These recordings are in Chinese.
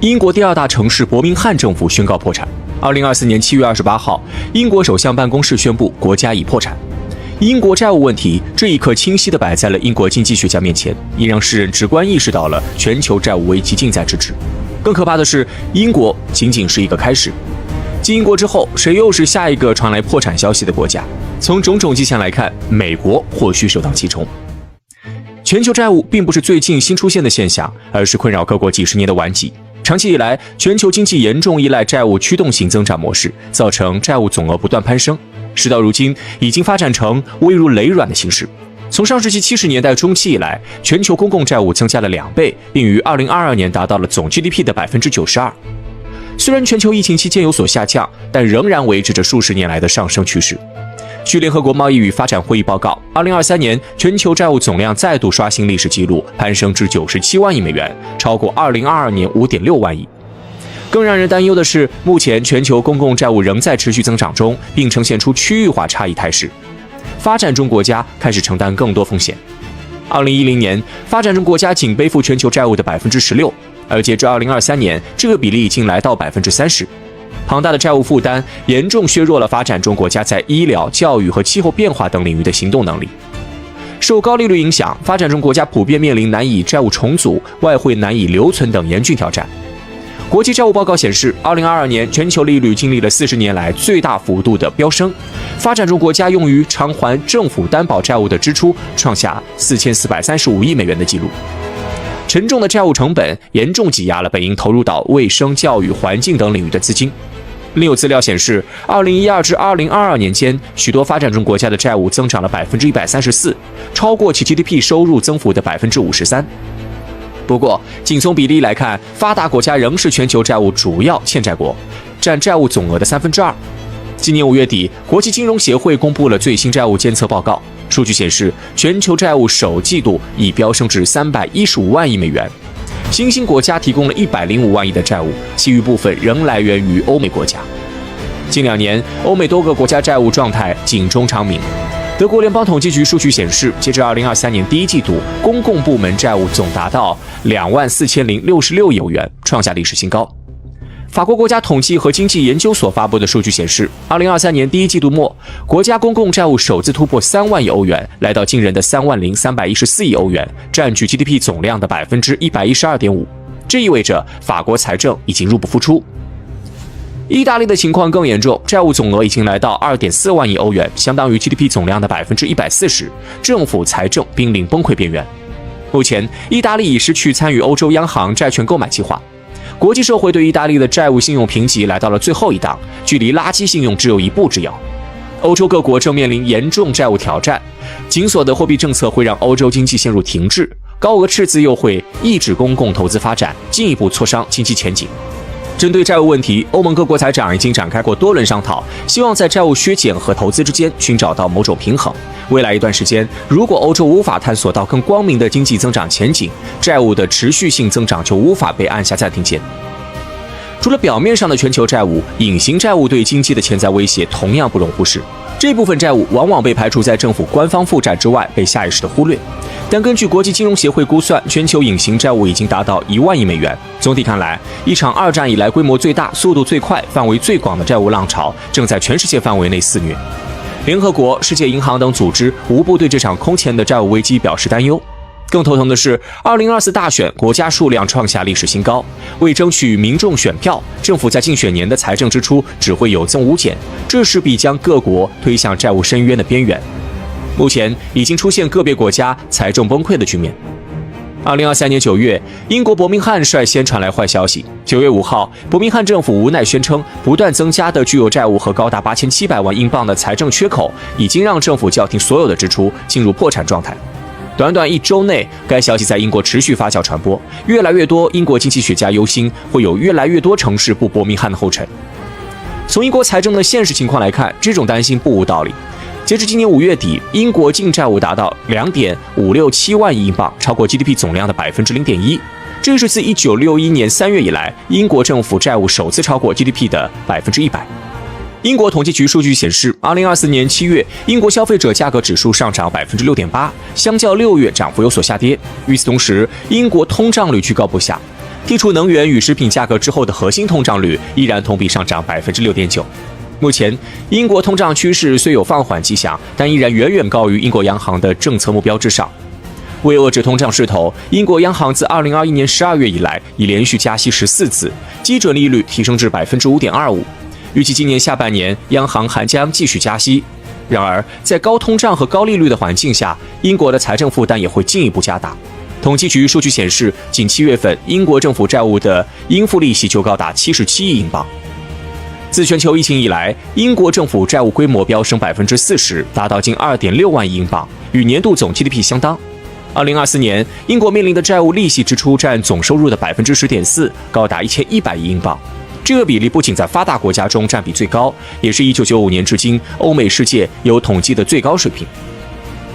英国第二大城市伯明翰政府宣告破产。2024年7月28号，英国首相办公室宣布国家已破产。英国债务问题这一刻清晰地摆在了英国经济学家面前，也让世人直观意识到了全球债务危机近在咫尺。更可怕的是，英国仅仅是一个开始。继英国之后，谁又是下一个传来破产消息的国家？从种种迹象来看，美国或许首当其冲。全球债务并不是最近新出现的现象，而是困扰各国几十年的顽疾。长期以来，全球经济严重依赖债务驱动型增长模式，造成债务总额不断攀升。事到如今，已经发展成危如累卵的形势。从上世纪70年代中期以来，全球公共债务增加了2倍，并于2022年达到了总 GDP 的92%。虽然全球疫情期间有所下降，但仍然维持着数十年来的上升趋势。据联合国贸易与发展会议报告，2023年全球债务总量再度刷新历史纪录，攀升至97万亿美元，超过2022年5.6万亿。更让人担忧的是，目前全球公共债务仍在持续增长中，并呈现出区域化差异态势。发展中国家开始承担更多风险。2010年，发展中国家仅背负全球债务的16%，而截至2023年，这个比例已经来到30%。庞大的债务负担严重削弱了发展中国家在医疗、教育和气候变化等领域的行动能力。受高利率影响，发展中国家普遍面临难以债务重组、外汇难以留存等严峻挑战。国际债务报告显示，2022年全球利率经历了40年来最大幅度的飙升，发展中国家用于偿还政府担保债务的支出创下4435亿美元的纪录。沉重的债务成本严重挤压了本应投入到卫生、教育、环境等领域的资金。另有资料显示，2012至2022年间，许多发展中国家的债务增长了134%，超过其 GDP 收入增幅的53%。不过，仅从比例来看，发达国家仍是全球债务主要欠债国，占债务总额的2/3。今年5月底，国际金融协会公布了最新债务监测报告，数据显示，全球债务首季度已飙升至315万亿美元。新兴国家提供了105万亿的债务，其余部分仍来源于欧美国家。近2年，欧美多个国家债务状态警钟长鸣。德国联邦统计局数据显示，截至2023年第一季度，公共部门债务总达到24066亿欧元，创下历史新高。法国国家统计和经济研究所发布的数据显示，2023年第一季度末，国家公共债务首次突破3万亿欧元，来到惊人的30314亿欧元，占据 GDP 总量的112.5%。这意味着法国财政已经入不敷出。意大利的情况更严重，债务总额已经来到2.4万亿欧元，相当于 GDP 总量的140%，政府财政濒临崩溃边缘。目前，意大利已失去参与欧洲央行债券购买计划。国际社会对意大利的债务信用评级来到了最后一档，距离垃圾信用只有一步之遥。欧洲各国正面临严重债务挑战，紧锁的货币政策会让欧洲经济陷入停滞，高额赤字又会抑制公共投资发展，进一步挫伤经济前景。针对债务问题，欧盟各国财长已经展开过多轮商讨，希望在债务削减和投资之间寻找到某种平衡。未来一段时间，如果欧洲无法探索到更光明的经济增长前景，债务的持续性增长就无法被按下暂停键。除了表面上的全球债务，隐形债务对经济的潜在威胁同样不容忽视。这部分债务往往被排除在政府官方负债之外，被下意识的忽略。但根据国际金融协会估算，全球隐形债务已经达到1万亿美元。总体看来，一场2战以来规模最大、速度最快、范围最广的债务浪潮正在全世界范围内肆虐。联合国、世界银行等组织无不对这场空前的债务危机表示担忧。更头疼的是，2024大选国家数量创下历史新高，为争取民众选票，政府在竞选年的财政支出只会有增无减，这势必将各国推向债务深渊的边缘。目前已经出现个别国家财政崩溃的局面。2023年9月，英国伯明翰率先传来坏消息。9月5号，伯明翰政府无奈宣称，不断增加的巨额债务和高达8700万英镑的财政缺口，已经让政府叫停所有的支出，进入破产状态。短短1周内，该消息在英国持续发酵传播，越来越多英国经济学家忧心，会有越来越多城市步伯明翰的后尘。从英国财政的现实情况来看，这种担心不无道理。截至今年5月底，英国净债务达到2.567万亿英镑，超过 GDP 总量的0.1%。这是自1961年3月以来，英国政府债务首次超过 GDP 的100%。英国统计局数据显示，2024年7月，英国消费者价格指数上涨6.8%，相较6月涨幅有所下跌。与此同时，英国通胀率居高不下。剔除能源与食品价格之后的核心通胀率依然同比上涨 6.9%。目前，英国通胀趋势虽有放缓迹象，但依然远远高于英国央行的政策目标之上。为遏制通胀势头，英国央行自2021年12月以来已连续加息14次，基准利率提升至 5.25%。预计今年下半年央行还将继续加息。然而，在高通胀和高利率的环境下，英国的财政负担也会进一步加大。统计局数据显示，仅7月份，英国政府债务的应付利息就高达77亿英镑。自全球疫情以来，英国政府债务规模飙升 40%， 达到近 2.6万亿英镑，与年度总 GDP 相当。2024年，英国面临的债务利息支出占总收入的 10.4%， 高达1100亿英镑。这个比例不仅在发达国家中占比最高，也是1995年至今欧美世界有统计的最高水平。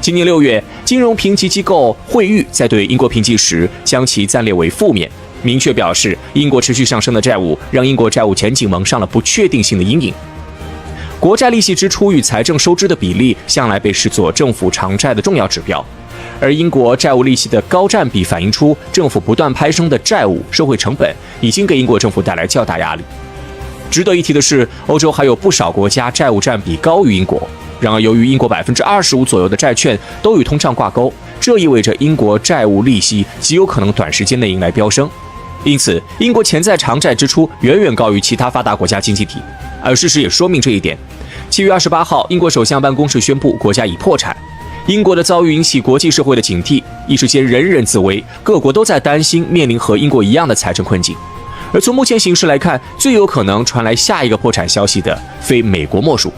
今年6月，金融评级机构惠誉在对英国评级时将其暂列为负面，明确表示英国持续上升的债务让英国债务前景蒙上了不确定性的阴影。国债利息支出与财政收支的比例向来被视作政府偿债的重要指标，而英国债务利息的高占比反映出政府不断攀升的债务社会成本已经给英国政府带来较大压力。值得一提的是，欧洲还有不少国家债务占比高于英国。然而，由于英国 25% 左右的债券都与通胀挂钩，这意味着英国债务利息极有可能短时间内迎来飙升。因此，英国潜在偿债支出远远高于其他发达国家经济体，而事实也说明这一点。7月28号，英国首相办公室宣布国家已破产。英国的遭遇引起国际社会的警惕，一时间人人自危，各国都在担心面临和英国一样的财政困境。而从目前形势来看，最有可能传来下一个破产消息的非美国莫属。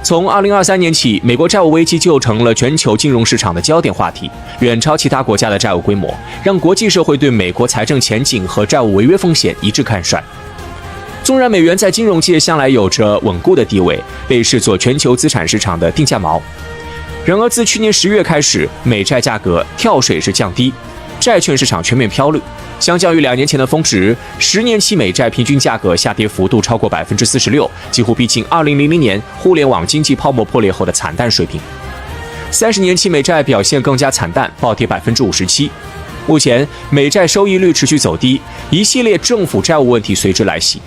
从2023年起，美国债务危机就成了全球金融市场的焦点话题，远超其他国家的债务规模，让国际社会对美国财政前景和债务违约风险一致看衰。纵然美元在金融界向来有着稳固的地位，被视作全球资产市场的定价锚，然而自去年10月开始，美债价格跳水式降低，债券市场全面飘绿。相较于2年前的峰值，10年期美债平均价格下跌幅度超过 46%， 几乎逼近2000年互联网经济泡沫破裂后的惨淡水平。30年期美债表现更加惨淡，暴跌 57%。目前美债收益率持续走低，一系列政府债务问题随之来袭。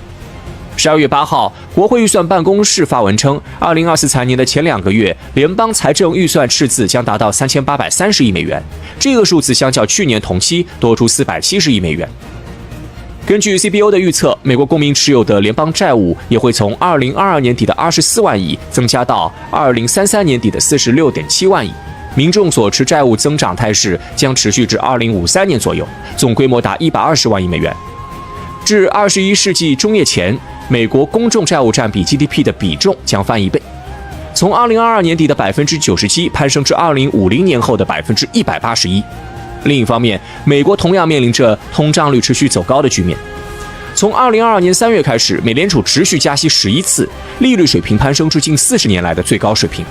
12月8号，国会预算办公室发文称，2024财年的前2个月，联邦财政预算赤字将达到3830亿美元，这个数字相较去年同期多出470亿美元。根据 CBO 的预测，美国公民持有的联邦债务也会从2022年底的24万亿增加到2033年底的46.7万亿，民众所持债务增长态势将持续至2053年左右，总规模达120万亿美元。至21世纪中叶前，美国公众债务占比 GDP 的比重将翻1倍，从2022年底的 97% 攀升至2050年后的 181%。另一方面，美国同样面临着通胀率持续走高的局面。从2022年3月开始，美联储持续加息11次，利率水平攀升至近40年来的最高水平。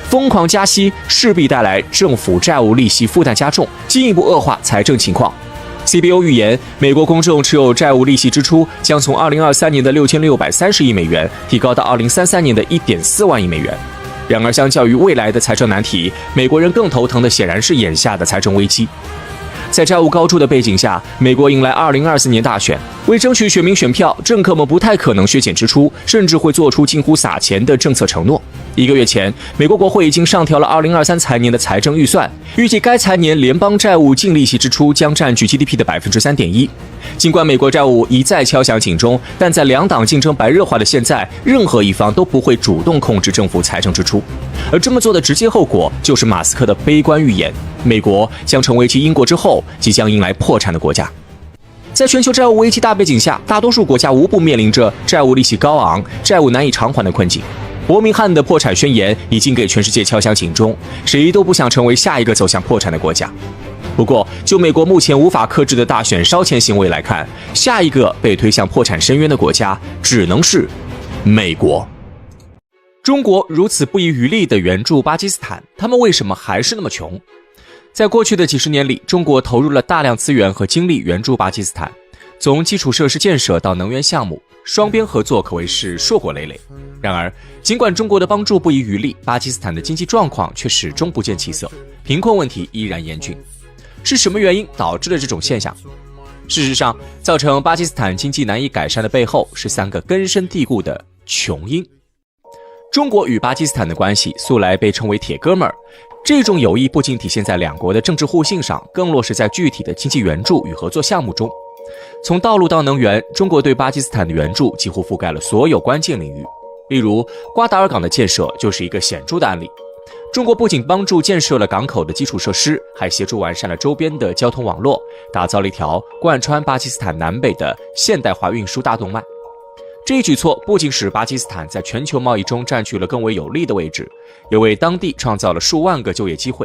疯狂加息势必带来政府债务利息负担加重，进一步恶化财政情况。CBO 预言，美国公众持有债务利息支出将从2023年的6630亿美元提高到2033年的1.4万亿美元。然而，相较于未来的财政难题，美国人更头疼的显然是眼下的财政危机。在债务高筑的背景下，美国迎来2024年大选，为争取选民选票，政客们不太可能削减支出，甚至会做出近乎撒钱的政策承诺。1个月前，美国国会已经上调了2023财年的财政预算，预计该财年联邦债务净利息支出将占据 GDP 的 3.1%。尽管美国债务一再敲响警钟，但在两党竞争白热化的现在，任何一方都不会主动控制政府财政支出。而这么做的直接后果就是马斯克的悲观预言：美国将成为继英国之后即将迎来破产的国家。在全球债务危机大背景下，大多数国家无不面临着债务利息高昂、债务难以偿还的困境。伯明翰的破产宣言已经给全世界敲响警钟，谁都不想成为下一个走向破产的国家。不过，就美国目前无法克制的大选烧钱行为来看，下一个被推向破产深渊的国家只能是美国。中国如此不遗余力地援助巴基斯坦，他们为什么还是那么穷？在过去的几十年里，中国投入了大量资源和精力援助巴基斯坦，从基础设施建设到能源项目，双边合作可谓是硕果累累。然而，尽管中国的帮助不遗余力，巴基斯坦的经济状况却始终不见起色，贫困问题依然严峻。是什么原因导致了这种现象？事实上，造成巴基斯坦经济难以改善的背后是3个根深蒂固的穷因。中国与巴基斯坦的关系素来被称为铁哥们儿，这种友谊不仅体现在两国的政治互信上，更落实在具体的经济援助与合作项目中。从道路到能源，中国对巴基斯坦的援助几乎覆盖了所有关键领域。例如，瓜达尔港的建设就是一个显著的案例。中国不仅帮助建设了港口的基础设施，还协助完善了周边的交通网络，打造了一条贯穿巴基斯坦南北的现代化运输大动脉。这一举措不仅使巴基斯坦在全球贸易中占据了更为有利的位置，也为当地创造了数万个就业机会。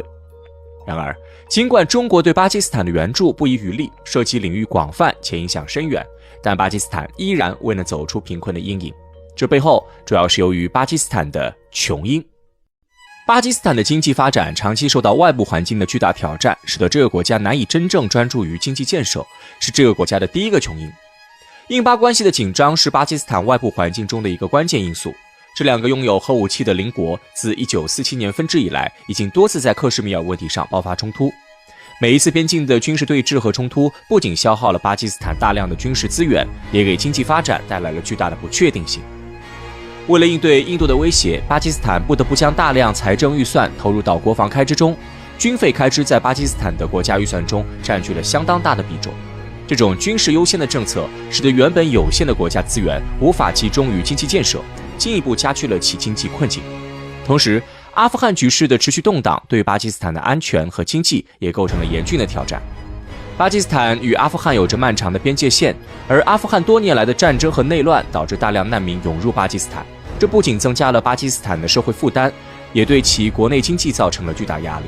然而，尽管中国对巴基斯坦的援助不遗余力，涉及领域广泛且影响深远，但巴基斯坦依然未能走出贫困的阴影。这背后主要是由于巴基斯坦的穷因。巴基斯坦的经济发展长期受到外部环境的巨大挑战，使得这个国家难以真正专注于经济建设，是这个国家的第一个穷因。印巴关系的紧张是巴基斯坦外部环境中的一个关键因素。这两个拥有核武器的邻国自1947年分治以来，已经多次在克什米尔问题上爆发冲突。每一次边境的军事对峙和冲突，不仅消耗了巴基斯坦大量的军事资源，也给经济发展带来了巨大的不确定性。为了应对印度的威胁，巴基斯坦不得不将大量财政预算投入到国防开支中，军费开支在巴基斯坦的国家预算中占据了相当大的比重。这种军事优先的政策，使得原本有限的国家资源无法集中于经济建设，进一步加剧了其经济困境。同时，阿富汗局势的持续动荡对巴基斯坦的安全和经济也构成了严峻的挑战。巴基斯坦与阿富汗有着漫长的边界线，而阿富汗多年来的战争和内乱导致大量难民涌入巴基斯坦，这不仅增加了巴基斯坦的社会负担，也对其国内经济造成了巨大压力。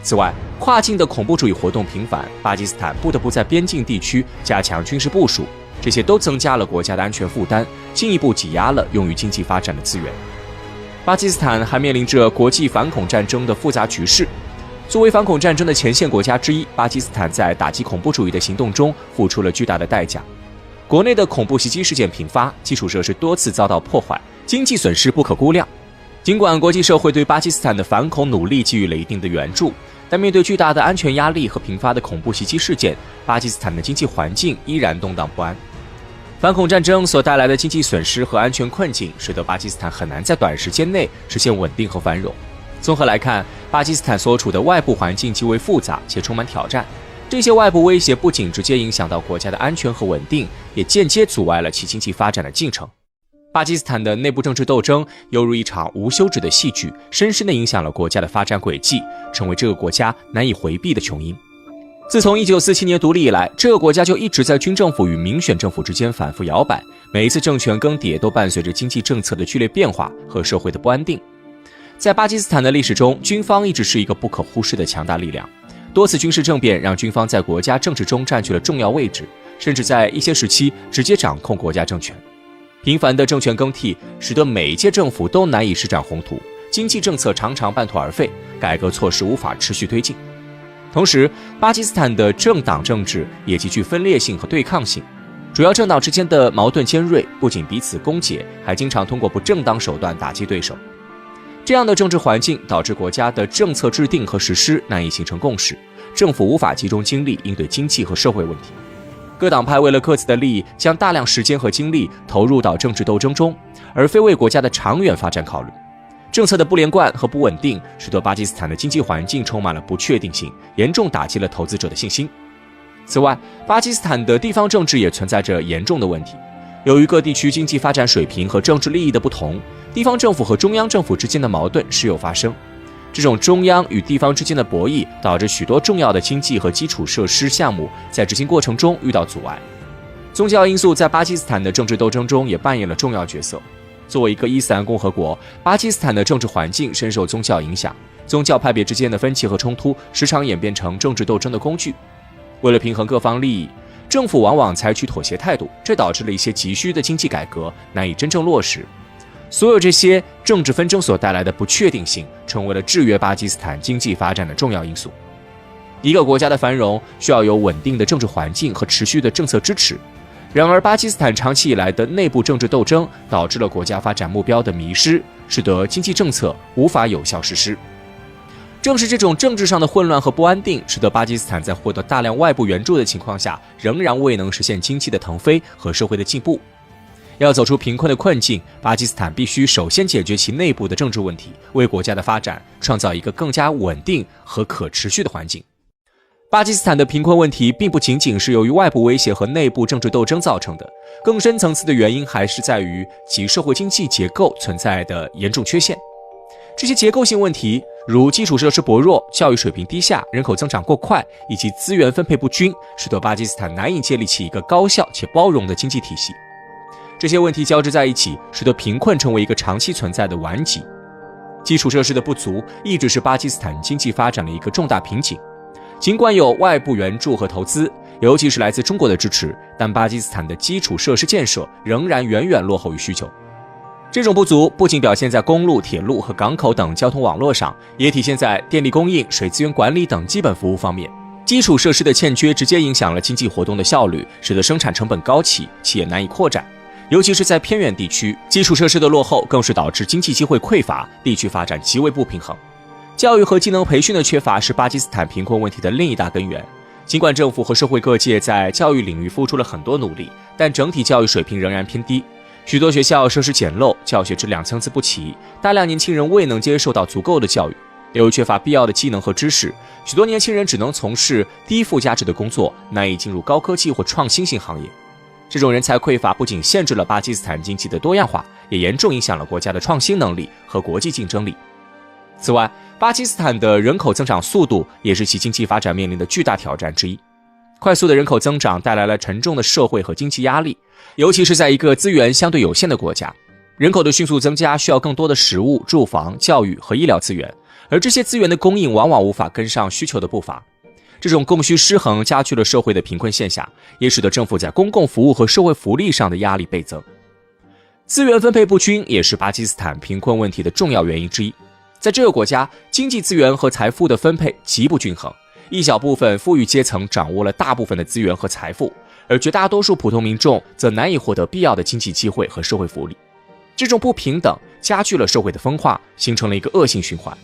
此外，跨境的恐怖主义活动频繁，巴基斯坦不得不在边境地区加强军事部署，这些都增加了国家的安全负担，进一步挤压了用于经济发展的资源。巴基斯坦还面临着国际反恐战争的复杂局势。作为反恐战争的前线国家之一，巴基斯坦在打击恐怖主义的行动中付出了巨大的代价。国内的恐怖袭击事件频发，基础设施多次遭到破坏，经济损失不可估量。尽管国际社会对巴基斯坦的反恐努力给予了一定的援助，但面对巨大的安全压力和频发的恐怖袭击事件，巴基斯坦的经济环境依然动荡不安。反恐战争所带来的经济损失和安全困境，使得巴基斯坦很难在短时间内实现稳定和繁荣。综合来看，巴基斯坦所处的外部环境极为复杂且充满挑战。这些外部威胁不仅直接影响到国家的安全和稳定，也间接阻碍了其经济发展的进程。巴基斯坦的内部政治斗争犹如一场无休止的戏剧，深深地影响了国家的发展轨迹，成为这个国家难以回避的穷因。自从1947年独立以来，这个国家就一直在军政府与民选政府之间反复摇摆，每一次政权更迭都伴随着经济政策的剧烈变化和社会的不安定。在巴基斯坦的历史中，军方一直是一个不可忽视的强大力量。多次军事政变让军方在国家政治中占据了重要位置，甚至在一些时期直接掌控国家政权。频繁的政权更替使得每一届政府都难以施展宏图，经济政策常常半途而废，改革措施无法持续推进。同时，巴基斯坦的政党政治也极具分裂性和对抗性，主要政党之间的矛盾尖锐，不仅彼此攻讦，还经常通过不正当手段打击对手。这样的政治环境导致国家的政策制定和实施难以形成共识，政府无法集中精力应对经济和社会问题。各党派为了各自的利益，将大量时间和精力投入到政治斗争中，而非为国家的长远发展考虑。政策的不连贯和不稳定，使得巴基斯坦的经济环境充满了不确定性，严重打击了投资者的信心。此外，巴基斯坦的地方政治也存在着严重的问题。由于各地区经济发展水平和政治利益的不同，地方政府和中央政府之间的矛盾时有发生。这种中央与地方之间的博弈，导致许多重要的经济和基础设施项目在执行过程中遇到阻碍。宗教因素在巴基斯坦的政治斗争中也扮演了重要角色。作为一个伊斯兰共和国，巴基斯坦的政治环境深受宗教影响，宗教派别之间的分歧和冲突时常演变成政治斗争的工具。为了平衡各方利益，政府往往采取妥协态度，这导致了一些急需的经济改革难以真正落实。所有这些政治纷争所带来的不确定性，成为了制约巴基斯坦经济发展的重要因素。一个国家的繁荣需要有稳定的政治环境和持续的政策支持。然而，巴基斯坦长期以来的内部政治斗争导致了国家发展目标的迷失，使得经济政策无法有效实施。正是这种政治上的混乱和不安定，使得巴基斯坦在获得大量外部援助的情况下，仍然未能实现经济的腾飞和社会的进步。要走出贫困的困境，巴基斯坦必须首先解决其内部的政治问题，为国家的发展创造一个更加稳定和可持续的环境。巴基斯坦的贫困问题并不仅仅是由于外部威胁和内部政治斗争造成的，更深层次的原因还是在于其社会经济结构存在的严重缺陷。这些结构性问题，如基础设施薄弱、教育水平低下、人口增长过快以及资源分配不均，使得巴基斯坦难以建立起一个高效且包容的经济体系。这些问题交织在一起，使得贫困成为一个长期存在的顽疾。基础设施的不足一直是巴基斯坦经济发展的一个重大瓶颈。尽管有外部援助和投资，尤其是来自中国的支持，但巴基斯坦的基础设施建设仍然远远落后于需求。这种不足不仅表现在公路、铁路和港口等交通网络上，也体现在电力供应、水资源管理等基本服务方面。基础设施的欠缺直接影响了经济活动的效率，使得生产成本高企，企业难以扩展。尤其是在偏远地区，基础设施的落后更是导致经济机会匮乏，地区发展极为不平衡。教育和技能培训的缺乏是巴基斯坦贫困问题的另一大根源。尽管政府和社会各界在教育领域付出了很多努力，但整体教育水平仍然偏低。许多学校设施简陋，教学质量参差不齐，大量年轻人未能接受到足够的教育。由于缺乏必要的技能和知识，许多年轻人只能从事低附加值的工作，难以进入高科技或创新性行业。这种人才匮乏不仅限制了巴基斯坦经济的多样化，也严重影响了国家的创新能力和国际竞争力。此外，巴基斯坦的人口增长速度也是其经济发展面临的巨大挑战之一。快速的人口增长带来了沉重的社会和经济压力，尤其是在一个资源相对有限的国家。人口的迅速增加需要更多的食物、住房、教育和医疗资源，而这些资源的供应往往无法跟上需求的步伐。这种供需失衡加剧了社会的贫困现象，也使得政府在公共服务和社会福利上的压力倍增。资源分配不均也是巴基斯坦贫困问题的重要原因之一。在这个国家，经济资源和财富的分配极不均衡，一小部分富裕阶层掌握了大部分的资源和财富，而绝大多数普通民众则难以获得必要的经济机会和社会福利。这种不平等加剧了社会的分化，形成了一个恶性循环。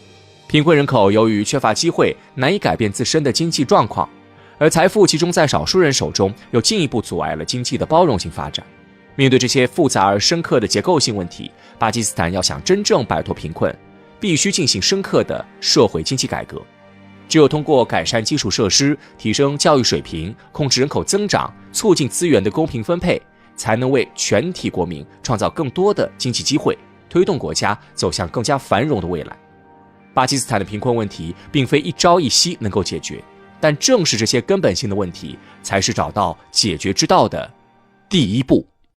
贫困人口由于缺乏机会，难以改变自身的经济状况，而财富集中在少数人手中，又进一步阻碍了经济的包容性发展。面对这些复杂而深刻的结构性问题，巴基斯坦要想真正摆脱贫困，必须进行深刻的社会经济改革。只有通过改善基础设施、提升教育水平、控制人口增长、促进资源的公平分配，才能为全体国民创造更多的经济机会，推动国家走向更加繁荣的未来。巴基斯坦的贫困问题并非一朝一夕能够解决，但正是这些根本性的问题，才是找到解决之道的第一步。